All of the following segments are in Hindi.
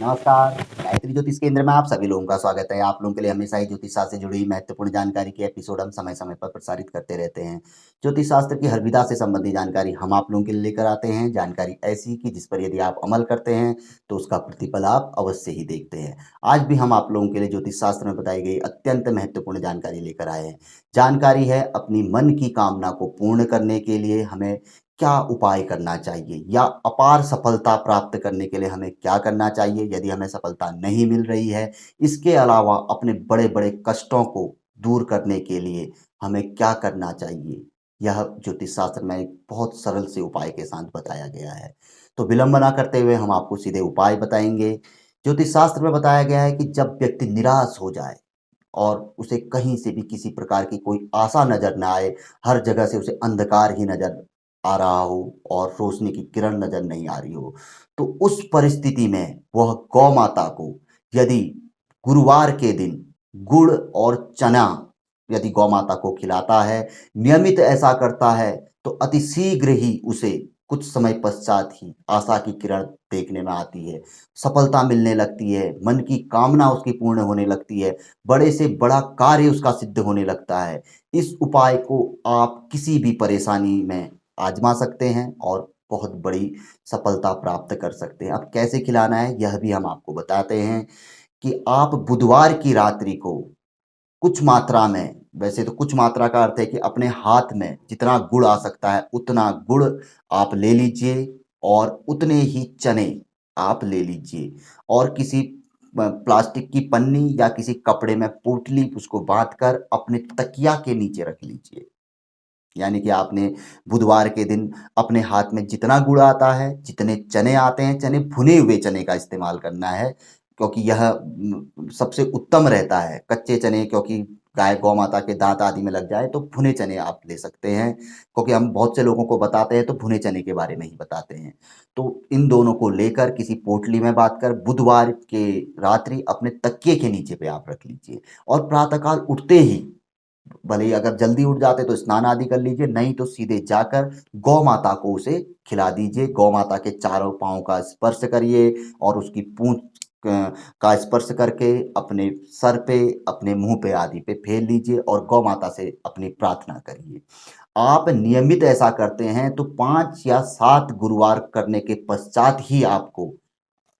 नमस्कार। गायत्री ज्योतिष केंद्र में आप सभी लोगों का स्वागत है। आप लोगों के लिए हमेशा ही ज्योतिष शास्त्र से जुड़ी महत्वपूर्ण जानकारी के एपिसोड हम समय समय पर प्रसारित करते रहते हैं। ज्योतिष शास्त्र की हर विधा से संबंधित जानकारी हम आप लोगों के लिए लेकर आते हैं। जानकारी ऐसी कि जिस पर यदि आप अमल करते हैं तो उसका प्रतिफल आप अवश्य ही देखते हैं। आज भी हम आप लोगों के लिए ज्योतिष शास्त्र में बताई गई अत्यंत महत्वपूर्ण जानकारी लेकर आए हैं। जानकारी है अपनी मन की कामना को पूर्ण करने के लिए हमें क्या उपाय करना चाहिए, या अपार सफलता प्राप्त करने के लिए हमें क्या करना चाहिए यदि हमें सफलता नहीं मिल रही है। इसके अलावा अपने बड़े-बड़े कष्टों को दूर करने के लिए हमें क्या करना चाहिए, यह ज्योतिष शास्त्र में एक बहुत सरल से उपाय के साथ बताया गया है। तो विलंब ना करते हुए हम आपको सीधे उपाय बताएँगे। ज्योतिष शास्त्र में बताया गया है कि जब व्यक्ति निराश हो जाए और उसे कहीं से भी किसी प्रकार की कोई आशा नज़र ना आए, हर जगह से उसे अंधकार ही नज़र आ रहा हो और रोशनी की किरण नज़र नहीं आ रही हो, तो उस परिस्थिति में वह गौ माता को यदि गुरुवार के दिन गुड़ और चना यदि गौ माता को खिलाता है, नियमित ऐसा करता है, तो अतिशीघ्र ही उसे कुछ समय पश्चात ही आशा की किरण देखने में आती है, सफलता मिलने लगती है, मन की कामना उसकी पूर्ण होने लगती है, बड़े से बड़ा कार्य उसका सिद्ध होने लगता है। इस उपाय को आप किसी भी परेशानी में आज़मा सकते हैं और बहुत बड़ी सफलता प्राप्त कर सकते हैं। अब कैसे खिलाना है यह भी हम आपको बताते हैं कि आप बुधवार की रात्रि को कुछ मात्रा में, वैसे तो कुछ मात्रा का अर्थ है कि अपने हाथ में जितना गुड़ आ सकता है उतना गुड़ आप ले लीजिए और उतने ही चने आप ले लीजिए और किसी प्लास्टिक की पन्नी या किसी कपड़े में पोटली उसको बांधकर अपने तकिया के नीचे रख लीजिए। यानी कि आपने बुधवार के दिन अपने हाथ में जितना गुड़ आता है, जितने चने आते हैं, चने भुने हुए चने का इस्तेमाल करना है, क्योंकि यह सबसे उत्तम रहता है। कच्चे चने क्योंकि गाय गौ माता के दाँत आदि में लग जाए, तो भुने चने आप ले सकते हैं, क्योंकि हम बहुत से लोगों को बताते हैं तो भुने चने के बारे में ही बताते हैं। तो इन दोनों को लेकर किसी पोटली में बाँधकर बुधवार के रात्रि अपने तकिए के नीचे पे आप रख लीजिए और प्रातः काल उठते ही, भले ही अगर जल्दी उठ जाते तो स्नान आदि कर लीजिए, नहीं तो सीधे जाकर गौ माता को उसे खिला दीजिए। गौ माता के चारों पाँव का स्पर्श करिए और उसकी पूँछ का स्पर्श करके अपने सर पे, अपने मुँह पे आदि पे फेर लीजिए और गौ माता से अपनी प्रार्थना करिए। आप नियमित ऐसा करते हैं तो 5 या 7 गुरुवार करने के पश्चात ही आपको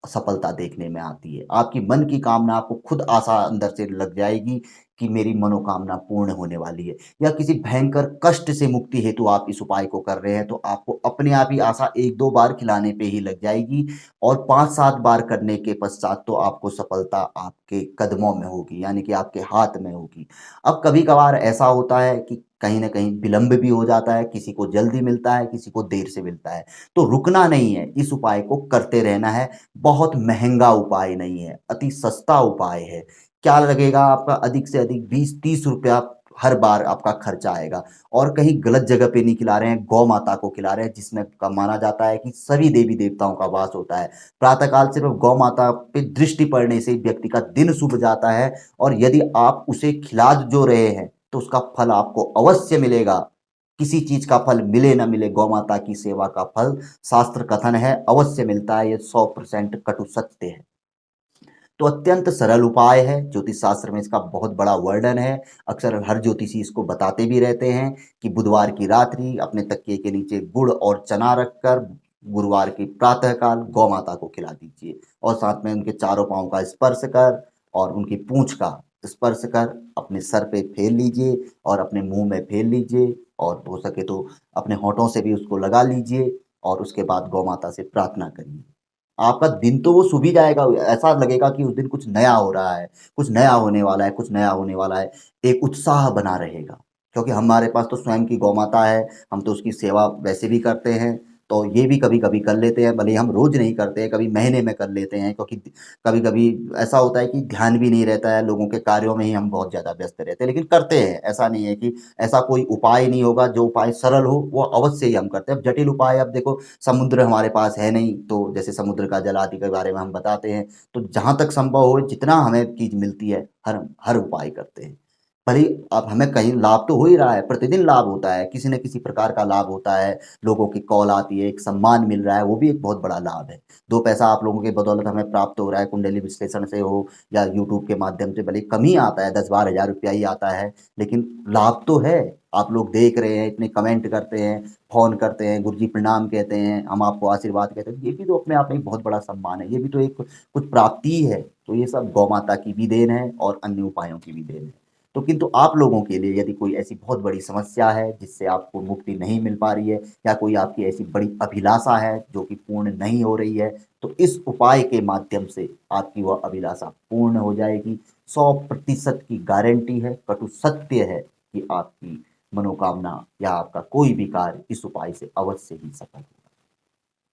सफलता देखने में आती है। आपकी मन की कामना, आपको खुद आशा अंदर से लग जाएगी कि मेरी मनोकामना पूर्ण होने वाली है, या किसी भयंकर कष्ट से मुक्ति हेतु आप इस उपाय को कर रहे हैं तो आपको अपने आप ही आशा 1-2 बार खिलाने पे ही लग जाएगी और 5-7 बार करने के पश्चात तो आपको सफलता आपके कदमों में होगी, यानी कि आपके हाथ में होगी। अब कभी-कभार ऐसा होता है कि कहीं न कहीं विलंब भी हो जाता है, किसी को जल्दी मिलता है, किसी को देर से मिलता है। तो रुकना नहीं है, इस उपाय को करते रहना है। बहुत महँगा उपाय नहीं है, अति सस्ता उपाय है। क्या लगेगा आपका, अधिक से अधिक 20-30 रुपया हर बार आपका खर्चा आएगा और कहीं गलत जगह पे नहीं खिला रहे हैं, गौ माता को खिला रहे हैं, जिसमें का माना जाता है कि सभी देवी-देवताओं का वास होता है। प्रातः काल सिर्फ गौ माता पे दृष्टि पड़ने से ही व्यक्ति का दिन शुभ जाता है और यदि आप उसे खिला जो रहे हैं, तो उसका फल आपको अवश्य मिलेगा। किसी चीज़ का फल मिले ना मिले, गौ माता की सेवा का फल शास्त्र कथन है अवश्य मिलता है, ये 100% कटु सत्य है। तो अत्यंत सरल उपाय है, ज्योतिष शास्त्र में इसका बहुत बड़ा वर्णन है। अक्सर हर ज्योतिषी इसको बताते भी रहते हैं कि बुधवार की रात्रि अपने तकिए के नीचे गुड़ और चना रखकर गुरुवार की प्रातः काल गौ माता को खिला दीजिए और साथ में उनके चारों पाँव का स्पर्श कर और उनकी पूँछ का स्पर्श कर अपने सर पे फेर लीजिए और अपने मुँह में फेर लीजिए और हो सके तो अपने होठों से भी उसको लगा लीजिए और उसके बाद गौ माता से प्रार्थना करिए। आपका दिन तो वो शुभ ही जाएगा, ऐसा लगेगा कि उस दिन कुछ नया हो रहा है, कुछ नया होने वाला है, कुछ नया होने वाला है, एक उत्साह बना रहेगा। क्योंकि हमारे पास तो स्वयं की गौ माता है, हम तो उसकी सेवा वैसे भी करते हैं, तो ये भी कभी-कभी कर लेते हैं, भले ही हम रोज़ नहीं करते हैं, कभी महीने में कर लेते हैं, क्योंकि कभी-कभी ऐसा होता है कि ध्यान भी नहीं रहता है, लोगों के कार्यों में ही हम बहुत ज़्यादा व्यस्त रहते हैं, लेकिन करते हैं। ऐसा नहीं है कि ऐसा कोई उपाय नहीं होगा, जो उपाय सरल हो, वो अवश्य ही हम करते हैं। अब जटिल उपाय, अब देखो समुद्र हमारे पास है नहीं, तो जैसे समुद्र का जल आदि के बारे में हम बताते हैं, तो जहाँ तक संभव हो जितना हमें चीज़ मिलती है, हर हर उपाय करते हैं। भले ही अब हमें कहीं लाभ तो हो ही रहा है, प्रतिदिन लाभ होता है, किसी न किसी प्रकार का लाभ होता है, लोगों की कॉल आती है, एक सम्मान मिल रहा है, वो भी एक बहुत बड़ा लाभ है। 2 पैसा आप लोगों की बदौलत हमें प्राप्त हो रहा है, कुंडली विश्लेषण से हो या यूट्यूब के माध्यम से, भले ही कम ही आता है, 10-12 हज़ार रुपया ही आता है, लेकिन लाभ तो है। आप लोग देख रहे हैं, इतने कमेंट करते हैं, फ़ोन करते हैं, गुरुजी प्रणाम कहते हैं, हम आपको आशीर्वाद कहते हैं, ये भी तो अपने आप में एक बहुत बड़ा सम्मान है, ये भी तो एक कुछ प्राप्ति ही है। तो ये सब गौ माता की भी देन है और अन्य उपायों की भी देन है। तो किंतु आप लोगों के लिए यदि कोई ऐसी बहुत बड़ी समस्या है जिससे आपको मुक्ति नहीं मिल पा रही है या कोई आपकी ऐसी बड़ी अभिलाषा है जो कि पूर्ण नहीं हो रही है, तो इस उपाय के माध्यम से आपकी वह अभिलाषा पूर्ण हो जाएगी। 100% की गारंटी है, कटु सत्य है कि आपकी मनोकामना या आपका कोई भी कार्य इस उपाय से अवश्य ही सफल होगा।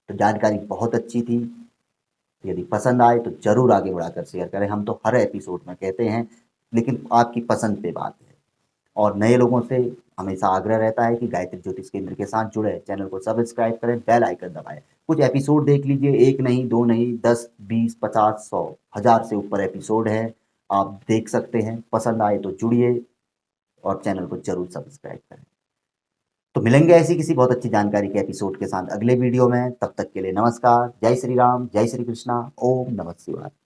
तो जानकारी बहुत अच्छी थी। यदि पसंद आए तो ज़रूर आगे बढ़ाकर शेयर करें। हम तो हर एपिसोड में कहते हैं, लेकिन आपकी पसंद पे बात है। और नए लोगों से हमेशा आग्रह रहता है कि गायत्री ज्योतिष केंद्र के साथ जुड़े, चैनल को सब्सक्राइब करें, बेल आइकन दबाएँ। कुछ एपिसोड देख लीजिए, 1 नहीं, 2 नहीं, 10, 20, 50, 100, 1000 से ऊपर एपिसोड हैं। आप देख सकते हैं, पसंद आए तो जुड़िए और चैनल को ज़रूर सब्सक्राइब करें। तो मिलेंगे ऐसी किसी बहुत अच्छी जानकारी के एपिसोड के साथ अगले वीडियो में। तब तक के लिए नमस्कार। जय श्री राम, जय श्री कृष्णा, ओम नमः शिवाय।